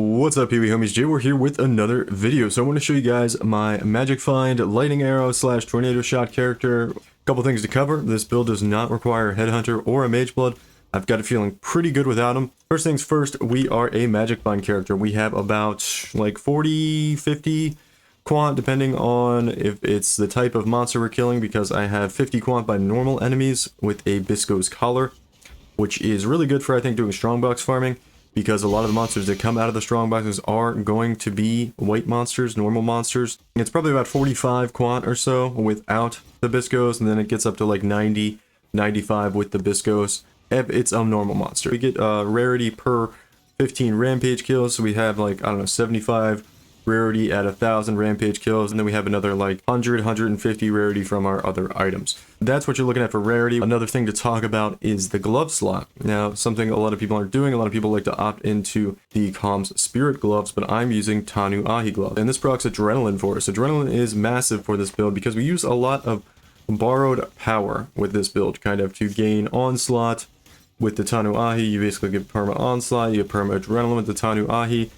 What's up, PoE homies? Jay, we're here with another video. So I want to show you guys my Magic Find Lightning Arrow / Tornado Shot character. A couple things to cover. This build does not require a Headhunter or a Mageblood. I've got a feeling pretty good without them. First things first, we are a Magic Find character. We have about like 40, 50 quant, depending on if it's the type of monster we're killing, because I have 50 quant by normal enemies with a Bisco's Collar, which is really good for, I think, doing strongbox farming, because a lot of the monsters that come out of the strongboxes are going to be white monsters, normal monsters. It's probably about 45 quant or so without the Biscos, and then it gets up to like 90, 95 with the Biscos if it's a normal monster. We get rarity per 15 rampage kills, so we have like, I don't know, 75 rarity at 1,000 rampage kills, and then we have another like 100, 150 rarity from our other items. That's what you're looking at for rarity. Another thing to talk about is the glove slot. Now, something a lot of people aren't doing. A lot of people like to opt into the Calm's Spirit gloves, but I'm using Tanu Ahi gloves, and this procs Adrenaline for us. Adrenaline is massive for this build because we use a lot of borrowed power with this build, kind of to gain onslaught. With the Tanu Ahi, you basically get perma onslaught, you get perma adrenaline with the Tanu Ahi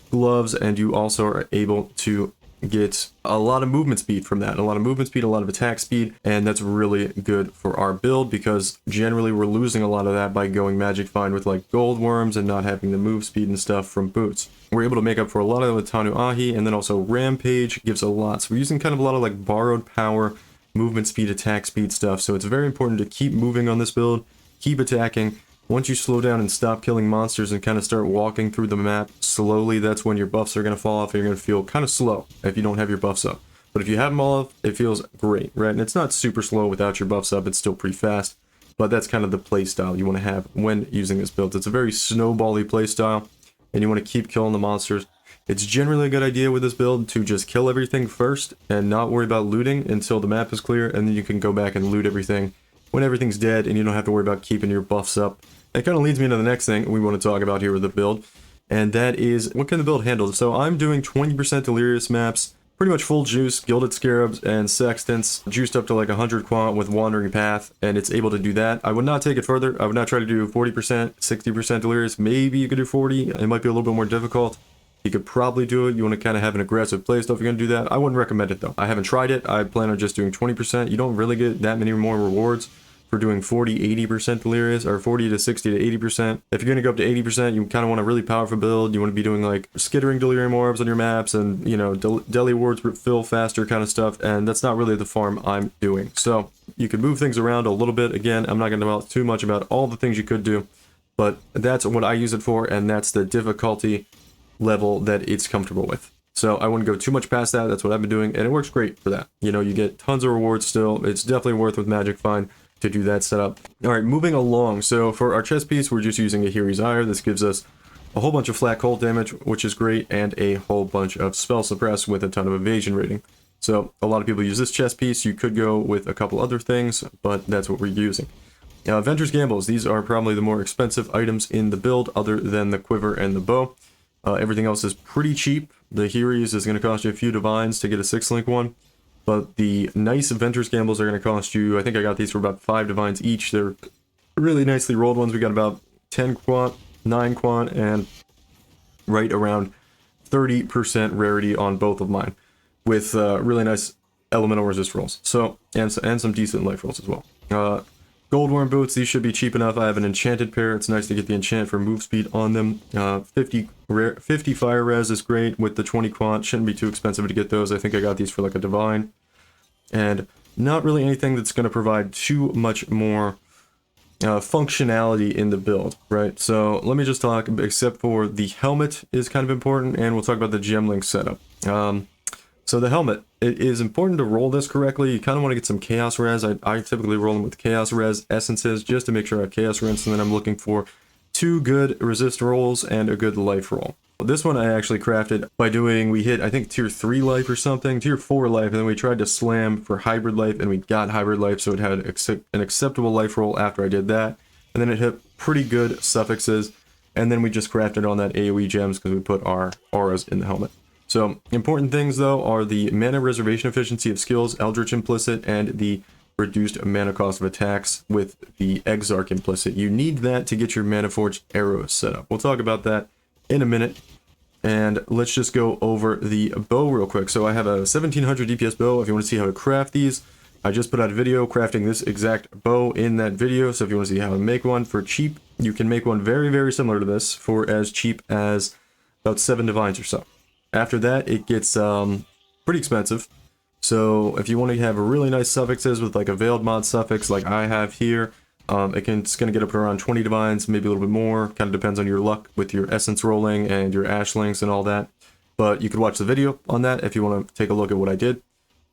gloves, and you also are able to get a lot of movement speed from that. A lot of movement speed, a lot of attack speed, and that's really good for our build because generally we're losing a lot of that by going Magic Find with like gold worms and not having the move speed and stuff from boots. We're able to make up for a lot of it with Tanu Ahi, and then also Rampage gives a lot. So we're using kind of a lot of like borrowed power, movement speed, attack speed stuff. So it's very important to keep moving on this build, keep attacking. Once you slow down and stop killing monsters and kind of start walking through the map slowly, that's when your buffs are going to fall off and you're going to feel kind of slow if you don't have your buffs up. But if you have them all up, it feels great, right? And it's not super slow without your buffs up, it's still pretty fast. But that's kind of the play style you want to have when using this build. It's a very snowbally play style, and you want to keep killing the monsters. It's generally a good idea with this build to just kill everything first and not worry about looting until the map is clear, and then you can go back and loot everything when everything's dead and you don't have to worry about keeping your buffs up. That kind of leads me into the next thing we want to talk about here with the build, and that is what can the build handle. So I'm doing 20% Delirious maps, pretty much full juice, Gilded Scarabs and Sextants, juiced up to like 100 quant with Wandering Path, and it's able to do that. I would not take it further. I would not try to do 40%, 60% Delirious. Maybe you could do 40. It might be a little bit more difficult. You could probably do it. You want to kind of have an aggressive playstyle if you're going to do that. I wouldn't recommend it though. I haven't tried it. I plan on just doing 20%. You don't really get that many more rewards for doing 40-80% Delirious, or 40 to 60 to 80%. If you're going to go up to 80%, you kind of want a really powerful build. You want to be doing like skittering Delirium Orbs on your maps and, you know, Deli Wards fill faster kind of stuff, and that's not really the farm I'm doing. So you can move things around a little bit. Again, I'm not going to talk too much about all the things you could do, but that's what I use it for, and that's the difficulty level that it's comfortable with. So I wouldn't go too much past that. That's what I've been doing, and it works great for that. You know, you get tons of rewards still. It's definitely worth with Magic Find to do that setup. All right, moving along. So for our chest piece, we're just using a Hero's Ire. This gives us a whole bunch of flat cold damage, which is great, and a whole bunch of spell suppress with a ton of evasion rating. So a lot of people use this chest piece. You could go with a couple other things, but that's what we're using. Ventress Gambles. These are probably the more expensive items in the build, other than the quiver and the bow. Everything else is pretty cheap. The Heroes is going to cost you a few divines to get a 6-link one. But the nice Ventress Gambles are going to cost you, I think I got these for about 5 divines each. They're really nicely rolled ones. We got about 10 quant, 9 quant, and right around 30% rarity on both of mine, with really nice elemental resist rolls. So, and some decent life rolls as well. Goldworm boots, these should be cheap enough. I have an enchanted pair. It's nice to get the enchant for move speed on them. 50 fire res is great with the 20 quant. Shouldn't be too expensive to get those. I think I got these for like a divine. And not really anything that's going to provide too much more functionality in the build, right? So let me just talk, except for the helmet is kind of important, and we'll talk about the gem link setup. So the helmet, it is important to roll this correctly. You kind of want to get some chaos res. I typically roll them with chaos res essences just to make sure I have chaos res, and then I'm looking for 2 good resist rolls and a good life roll. This one I actually crafted by doing, we hit I think tier 3 life or something, tier 4 life, and then we tried to slam for hybrid life, and we got hybrid life, so it had an acceptable life roll after I did that, and then it hit pretty good suffixes, and then we just crafted on that AoE gems because we put our auras in the helmet. So important things though are the mana reservation efficiency of skills, Eldritch implicit, and the reduced mana cost of attacks with the Exarch implicit. You need that to get your Manaforged arrows set up. We'll talk about that in a minute. And let's just go over the bow real quick. So I have a 1700 DPS bow. If you want to see how to craft these, I just put out a video crafting this exact bow in that video. So if you want to see how to make one for cheap, you can make one very, very similar to this for as cheap as about 7 divines or so. After that, it gets pretty expensive. So if you want to have really nice suffixes with like a veiled mod suffix like I have here, it's going to get up to around 20 divines, maybe a little bit more. Kind of depends on your luck with your essence rolling and your ashlings and all that. But you could watch the video on that if you want to take a look at what I did.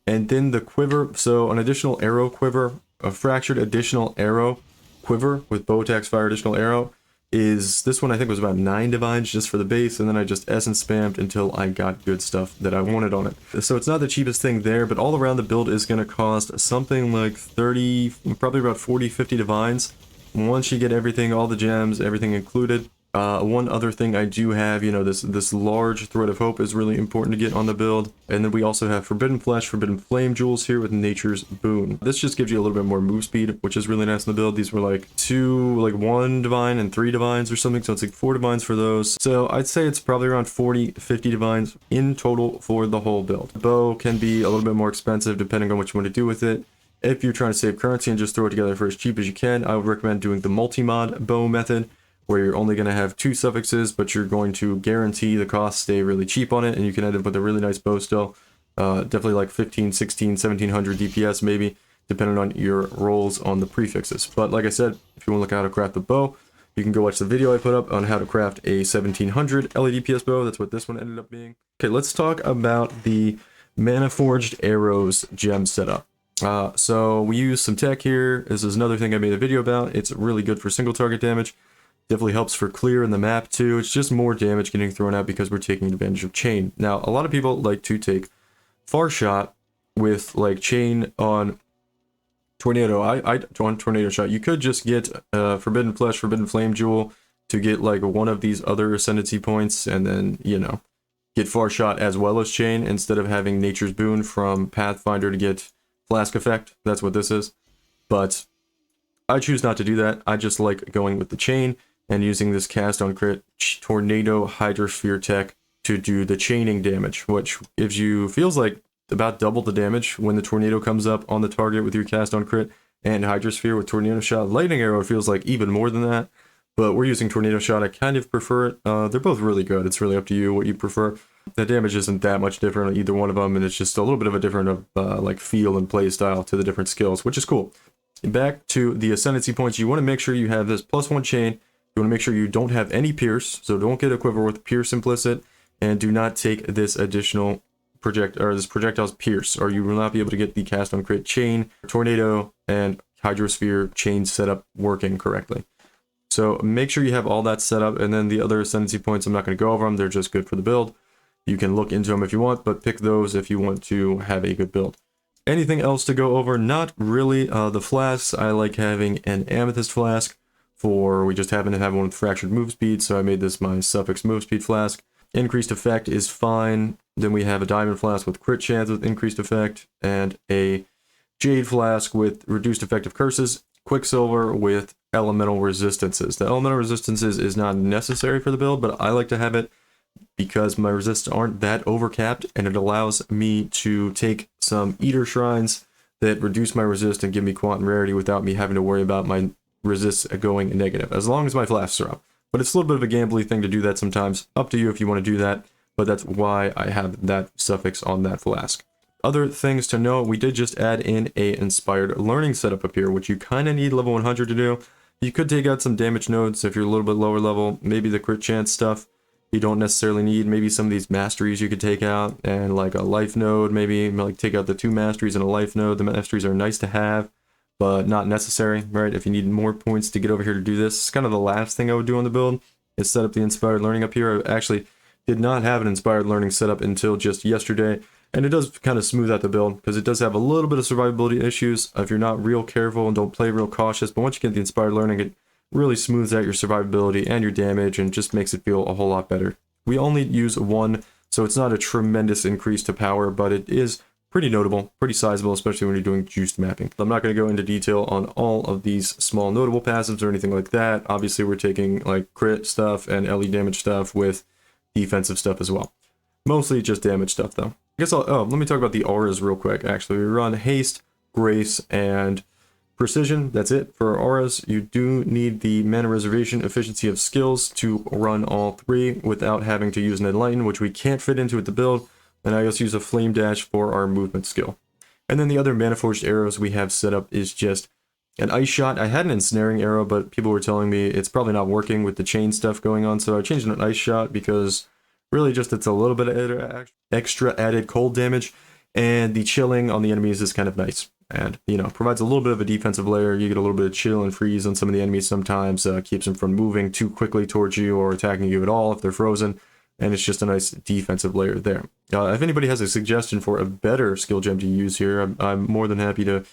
And then the quiver, so an additional arrow quiver, a fractured additional arrow quiver with bow attacks fire additional arrow is, this one I think was about 9 divines just for the base, and then I just essence spammed until I got good stuff that I wanted on it. So it's not the cheapest thing there, but all around the build is going to cost something like 30, probably about 40, 50 divines. Once you get everything, all the gems, everything included. One other thing I do have, you know, this large thread of hope is really important to get on the build. And then we also have forbidden flesh, forbidden flame jewels here with nature's boon. This just gives you a little bit more move speed, which is really nice in the build. These were like 1 divine and 3 divines or something, so it's like 4 divines for those. So I'd say it's probably around 40, 50 divines in total for the whole build. The bow can be a little bit more expensive depending on what you want to do with it. If you're trying to save currency and just throw it together for as cheap as you can, I would recommend doing the multi-mod bow method, where you're only going to have 2 suffixes, but you're going to guarantee the costs stay really cheap on it, and you can end up with a really nice bow still. Definitely like 15, 16, 1700 DPS maybe, depending on your rolls on the prefixes. But like I said, if you want to look at how to craft the bow, you can go watch the video I put up on how to craft a 1700 LE DPS bow. That's what this one ended up being. Okay, let's talk about the Manaforged arrows gem setup. So we use some tech here. This is another thing I made a video about. It's really good for single target damage. Definitely helps for clear in the map too. It's just more damage getting thrown out because we're taking advantage of chain. Now, a lot of people like to take far shot with like chain on tornado. On tornado shot, you could just get forbidden flesh, forbidden flame jewel to get like one of these other ascendancy points, and then, you know, get far shot as well as chain instead of having nature's boon from Pathfinder to get flask effect. That's what this is. But I choose not to do that. I just like going with the chain and using this cast on crit tornado hydrosphere tech to do the chaining damage, which gives you, feels like about double the damage when the tornado comes up on the target with your cast on crit, and hydrosphere with tornado shot. Lightning arrow feels like even more than that, but we're using tornado shot. I kind of prefer it. They're both really good. It's really up to you what you prefer. The damage isn't that much different on either one of them, and it's just a little bit of a different like feel and play style to the different skills, which is cool. Back to the ascendancy points, you want to make sure you have this +1 chain. You want to make sure you don't have any pierce, so don't get a quiver with pierce implicit, and do not take this additional projectile's pierce, or you will not be able to get the cast on crit chain, tornado, and hydrosphere chain setup working correctly. So make sure you have all that set up, and then the other ascendancy points, I'm not going to go over them, they're just good for the build. You can look into them if you want, but pick those if you want to have a good build. Anything else to go over? Not really. The flasks, I like having an amethyst flask. We just happen to have one with fractured move speed, so I made this my suffix move speed flask. Increased effect is fine. Then we have a diamond flask with crit chance with increased effect, and a jade flask with reduced effective curses. Quicksilver with elemental resistances. The elemental resistances is not necessary for the build, but I like to have it because my resists aren't that overcapped, and it allows me to take some eater shrines that reduce my resist and give me quantum rarity without me having to worry about my resists going negative, as long as my flasks are up. But it's a little bit of a gambly thing to do that sometimes. Up to you if you want to do that, but that's why I have that suffix on that flask. Other things to know, we did just add in a inspired learning setup up here, which you kind of need level 100 to do. You could take out some damage nodes if you're a little bit lower level, maybe the crit chance stuff you don't necessarily need. Maybe some of these masteries you could take out, and like a life node, maybe like take out the 2 masteries and a life node. The masteries are nice to have, but not necessary, right? If you need more points to get over here to do this, it's kind of the last thing I would do on the build, is set up the inspired learning up here. I actually did not have an inspired learning set up until just yesterday, and it does kind of smooth out the build, because it does have a little bit of survivability issues if you're not real careful and don't play real cautious, but once you get the inspired learning, it really smooths out your survivability and your damage and just makes it feel a whole lot better. We only use 1, so it's not a tremendous increase to power, but it is pretty notable, pretty sizable, especially when you're doing juiced mapping. I'm not going to go into detail on all of these small notable passives or anything like that. Obviously, we're taking like crit stuff and LE damage stuff with defensive stuff as well. Mostly just damage stuff though. I guess let me talk about the auras real quick actually. We run Haste, Grace, and Precision. That's it for auras. You do need the mana reservation efficiency of skills to run all three without having to use an Enlighten, which we can't fit into with the build. And I just use a Flame Dash for our movement skill. And then the other Manaforged arrows we have set up is just an Ice Shot. I had an Ensnaring arrow, but people were telling me it's probably not working with the chain stuff going on, so I changed it to an Ice Shot because really just it's a little bit of extra added cold damage, and the chilling on the enemies is kind of nice. And, you know, provides a little bit of a defensive layer. You get a little bit of chill and freeze on some of the enemies sometimes, keeps them from moving too quickly towards you or attacking you at all if they're frozen. And it's just a nice defensive layer there. If anybody has a suggestion for a better skill gem to use here, I'm more than happy to,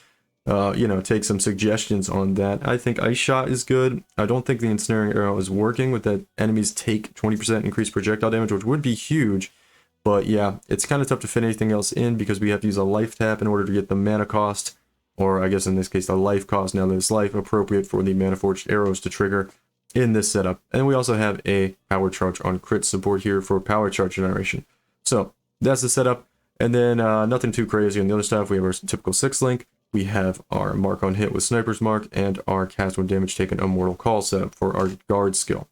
you know, take some suggestions on that. I think Ice Shot is good. I don't think the Ensnaring Arrow is working with that enemies take 20% increased projectile damage, which would be huge. But yeah, it's kind of tough to fit anything else in because we have to use a life tap in order to get the mana cost, or I guess in this case the life cost, now that it's life, appropriate for the Manaforged arrows to trigger in this setup. And we also have a power charge on crit support here for power charge generation. So that's the setup. And then nothing too crazy on the other stuff. We have our typical 6-link. We have our mark on hit with Sniper's Mark and our cast when damage taken Immortal Call setup for our guard skill.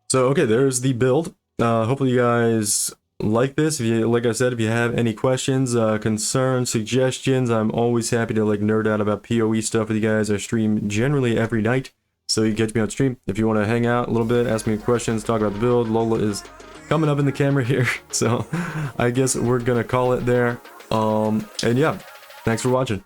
So okay, there's the build. Hopefully you guys like this. If you, like I said, if you have any questions, concerns, suggestions, I'm always happy to like nerd out about PoE stuff with you guys. I stream generally every night, so you catch me on stream. If you want to hang out a little bit, ask me questions, talk about the build, Lola is coming up in the camera here, so I guess we're gonna call it there. And yeah, thanks for watching.